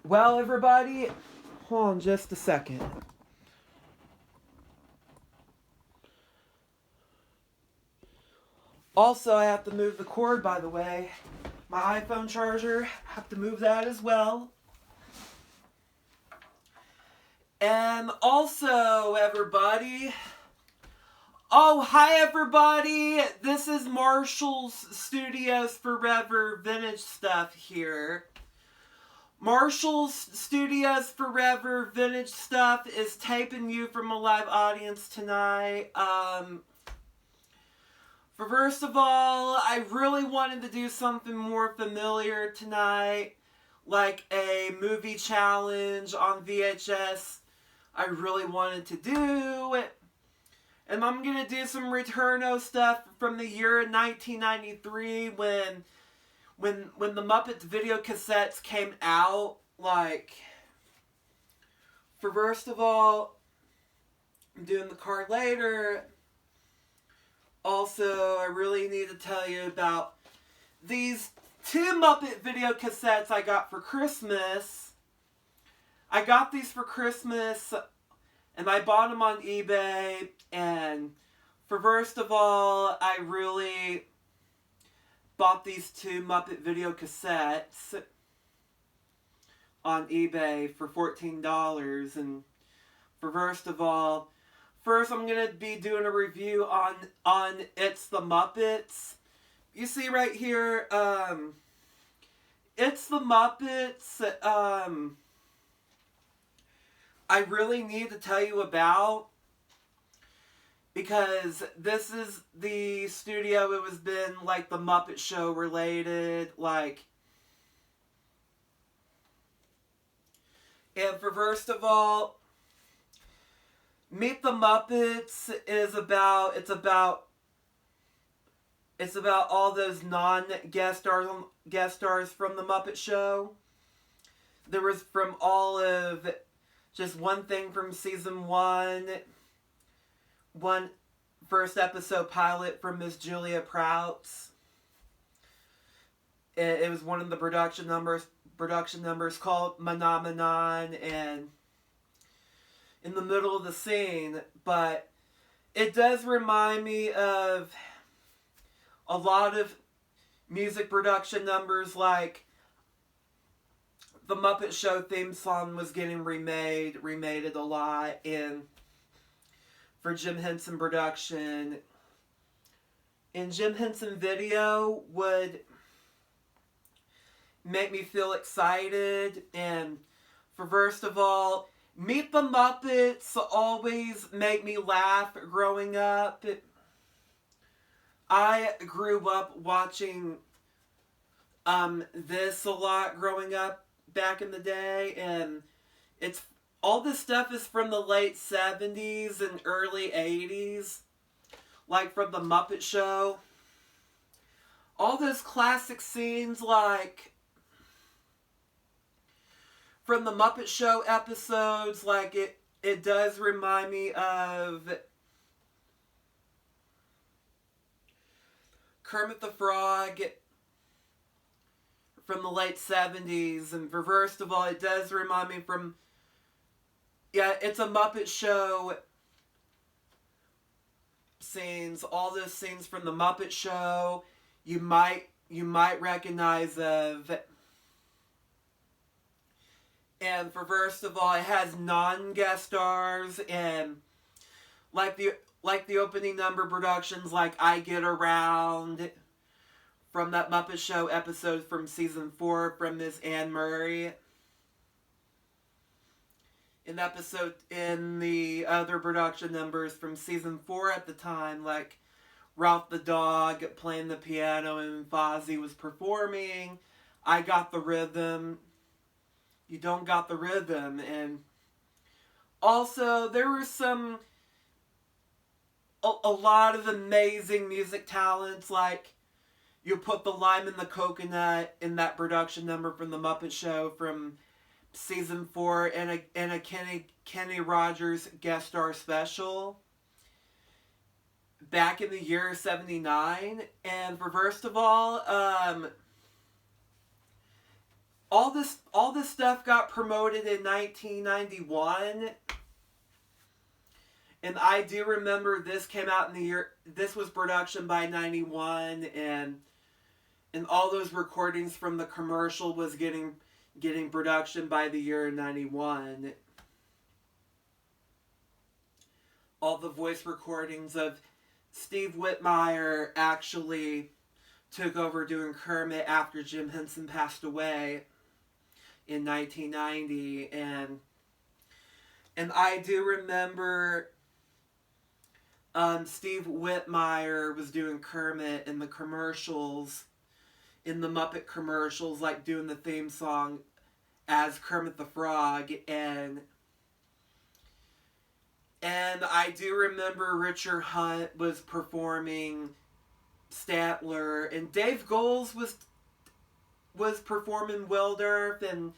Well, everybody, hold on just a second. Also, I have to move the cord, by the way. My iPhone charger, I have to move that as well. And also, everybody... Oh, hi everybody! This is Marshall's Studios Forever Vintage Stuff here. Marshall's Studios Forever Vintage Stuff is taping you from a live audience tonight. First of all, I really wanted to do something more familiar tonight, like a movie challenge on VHS. I really wanted to do it. And I'm going to do some Returno stuff from the year 1993 when the Muppets video cassettes came out. Like, first of all, I'm doing the card later. Also, I really need to tell you about these 2 Muppet video cassettes I got for Christmas. I got these for Christmas, and I bought them on eBay. And first of all, I really bought these 2 Muppet video cassettes on eBay for $14. And first of all, first I'm going to be doing a review on It's the Muppets. You see right here, It's the Muppets, I really need to tell you about, because this is the studio. It was been like the Muppet Show related, like. And first of all, Meet the Muppets is about all those non-guest stars from the Muppet Show. There was from all of just one thing from season 1. One first episode pilot from Miss Julia Proutz. It was one of the production numbers called Phenomenon, and in the middle of the scene, but it does remind me of a lot of music production numbers, like the Muppet Show theme song was getting remade a lot, and for Jim Henson production. And Jim Henson video would make me feel excited. And first of all, Meet the Muppets always make me laugh growing up. I grew up watching this a lot growing up back in the day, and it's all this stuff is from the late 70s and early 80s. Like from the Muppet Show. All those classic scenes, like from the Muppet Show episodes, like it does remind me of Kermit the Frog from the late 70s. And first of all, it does remind me from... Yeah, It's a Muppet Show scenes. All those scenes from the Muppet Show, you might recognize of. And first of all, it has non-guest stars, and like the opening number productions, like I Get Around, from that Muppet Show episode from season 4 from Miss Anne Murray. In the other production numbers from season 4 at the time, like Ralph the Dog playing the piano and Fozzie was performing. I Got the Rhythm. You Don't Got the Rhythm. And also, there were a lot of amazing music talents, like You Put the Lime in the Coconut in that production number from the Muppet Show from season 4, and a Kenny Rogers guest star special back in the year 79. And first of all all this stuff got promoted in 1991. And I do remember this came out in the year, this was production by 91, and all those recordings from the commercial was getting production by the year 91. All the voice recordings of Steve Whitmire actually took over doing Kermit after Jim Henson passed away in 1990, and I do remember Steve Whitmire was doing Kermit in the commercials, in the Muppet commercials, like doing the theme song as Kermit the Frog, and I do remember Richard Hunt was performing Statler, and Dave Goelz was performing Wildorf, and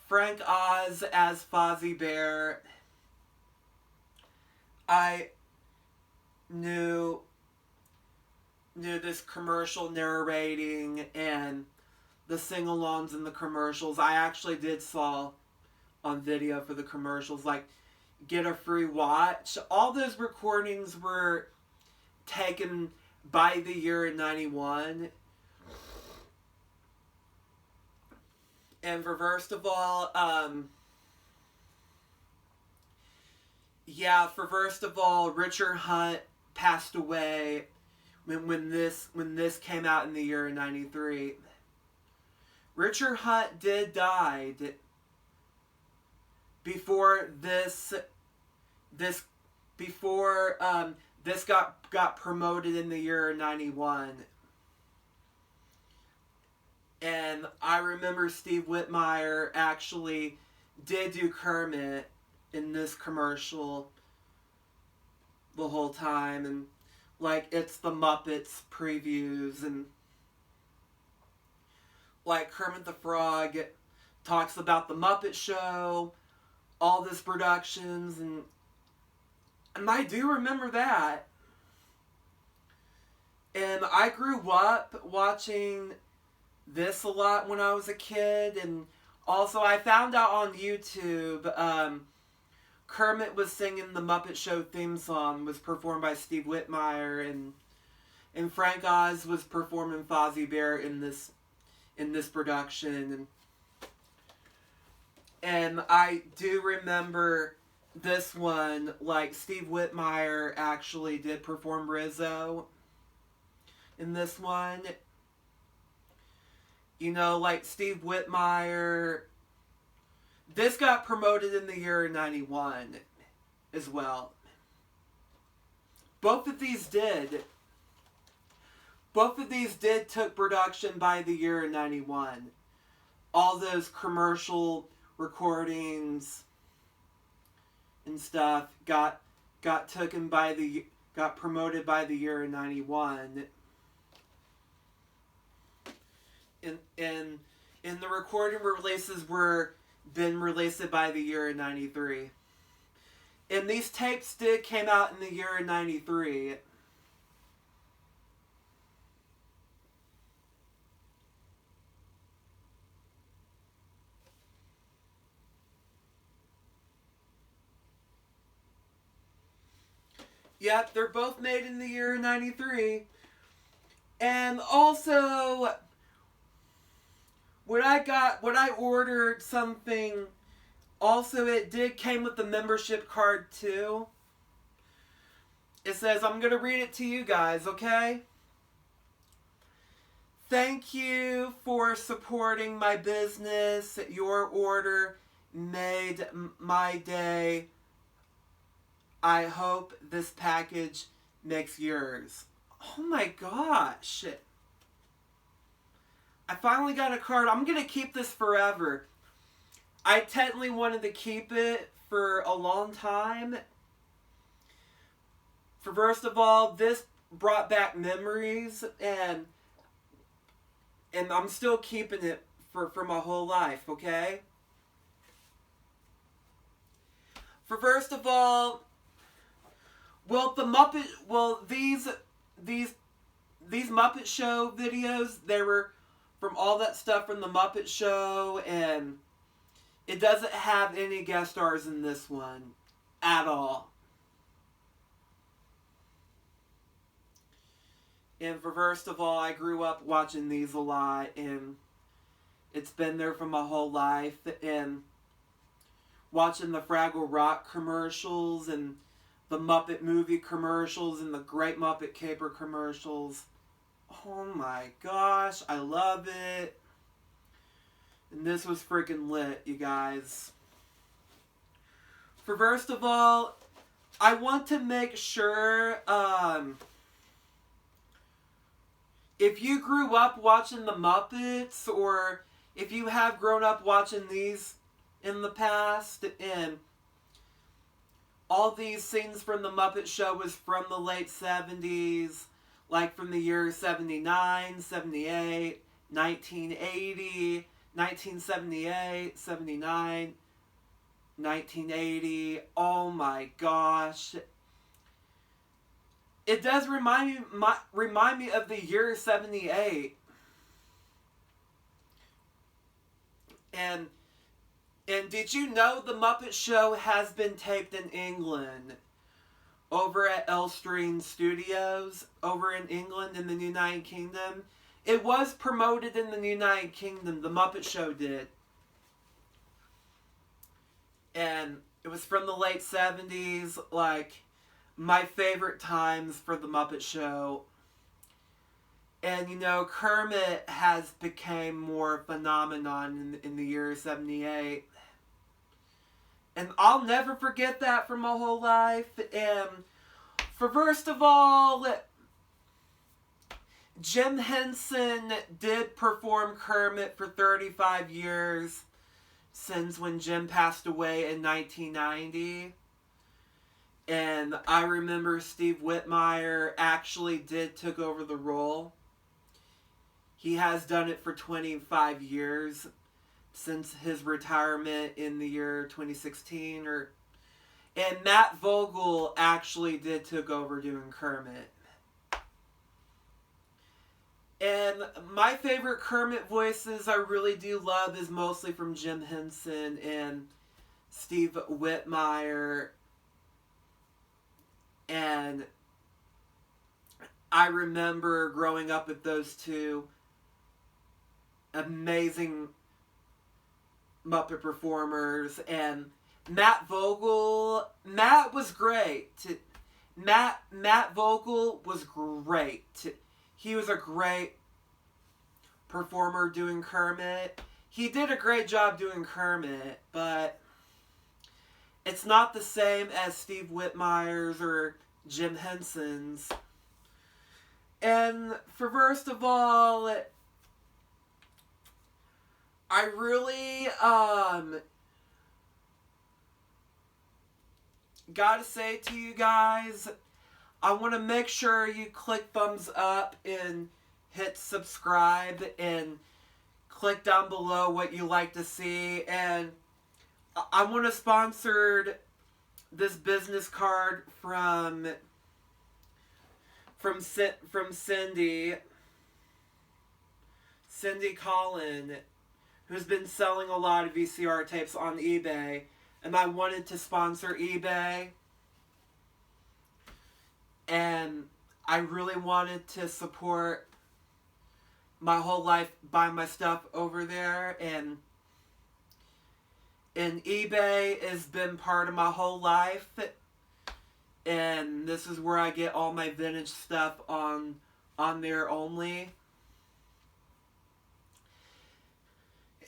Frank Oz as Fozzie Bear. I knew this commercial narrating and the sing-alongs in the commercials. I actually did saw on video for the commercials, like Get a Free Watch. All those recordings were taken by the year 91. And for first of all, Richard Hunt passed away when this came out in the year 93. Richard Hunt did die before this got promoted in the year 91. And I remember Steve Whitmire actually did do Kermit in this commercial the whole time, and like it's the Muppets previews, and like Kermit the Frog talks about the Muppet Show, all this productions, and I do remember that. And I grew up watching this a lot when I was a kid, and also I found out on YouTube Kermit was singing the Muppet Show theme song, was performed by Steve Whitmire, and Frank Oz was performing Fozzie Bear in this production, and I do remember this one, like Steve Whitmire actually did perform Rizzo in this one. You know, like Steve Whitmire, this got promoted in the year 91 as well. Both of these did took production by the year 91. All those commercial recordings and stuff got promoted by the year 91. And the recording releases were been released by the year 93. And these tapes came out in the year 93. Yep, they're both made in the year 93. And also, when I ordered something, also it came with the membership card too. It says, I'm going to read it to you guys, okay? Thank you for supporting my business. Your order made my day. I hope this package makes yours. Oh my gosh. I finally got a card. I'm going to keep this forever. I technically wanted to keep it for a long time. For first of all, this brought back memories, and I'm still keeping it for my whole life, okay? For first of all, these Muppet Show videos, they were from all that stuff from the Muppet Show, and it doesn't have any guest stars in this one at all. And for first of all, I grew up watching these a lot, and it's been there for my whole life, and watching the Fraggle Rock commercials, and the Muppet movie commercials, and the Great Muppet Caper commercials. Oh my gosh, I love it. And this was freaking lit, you guys. For first of all, I want to make sure, if you grew up watching the Muppets, or if you have grown up watching these in the past, and all these scenes from the Muppet Show was from the late 70s, like from the year 79, 78, 1980, 1978, 79, 1980. Oh my gosh. It does remind me of the year 78. And did you know the Muppet Show has been taped in England? Over at Elstreen Studios, over in England in the United Kingdom. It was promoted in the United Kingdom, the Muppet Show did. And it was from the late 70s, like my favorite times for the Muppet Show. And you know, Kermit has become more a phenomenon in the year 78. And I'll never forget that for my whole life. And for first of all, Jim Henson did perform Kermit for 35 years, since when Jim passed away in 1990. And I remember Steve Whitmire actually took over the role. He has done it for 25 years. Since his retirement in the year 2016, and Matt Vogel actually took over doing Kermit. And my favorite Kermit voices I really do love is mostly from Jim Henson and Steve Whitmire. And I remember growing up with those two amazing Muppet performers. And Matt Vogel, Matt was great. Matt Vogel was great. He was a great performer doing Kermit. He did a great job doing Kermit, but it's not the same as Steve Whitmire's or Jim Henson's. And for first of all, I really, gotta say to you guys, I want to make sure you click thumbs up and hit subscribe and click down below what you like to see. And I want to sponsor this business card from Cindy Collin, who's been selling a lot of VCR tapes on eBay, and I wanted to sponsor eBay, and I really wanted to support my whole life, buy my stuff over there, and eBay has been part of my whole life, and this is where I get all my vintage stuff on there only.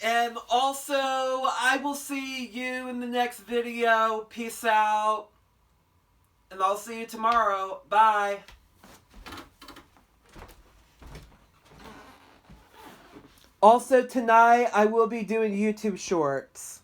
And also, I will see you in the next video. Peace out. And I'll see you tomorrow. Bye. Also, tonight, I will be doing YouTube shorts.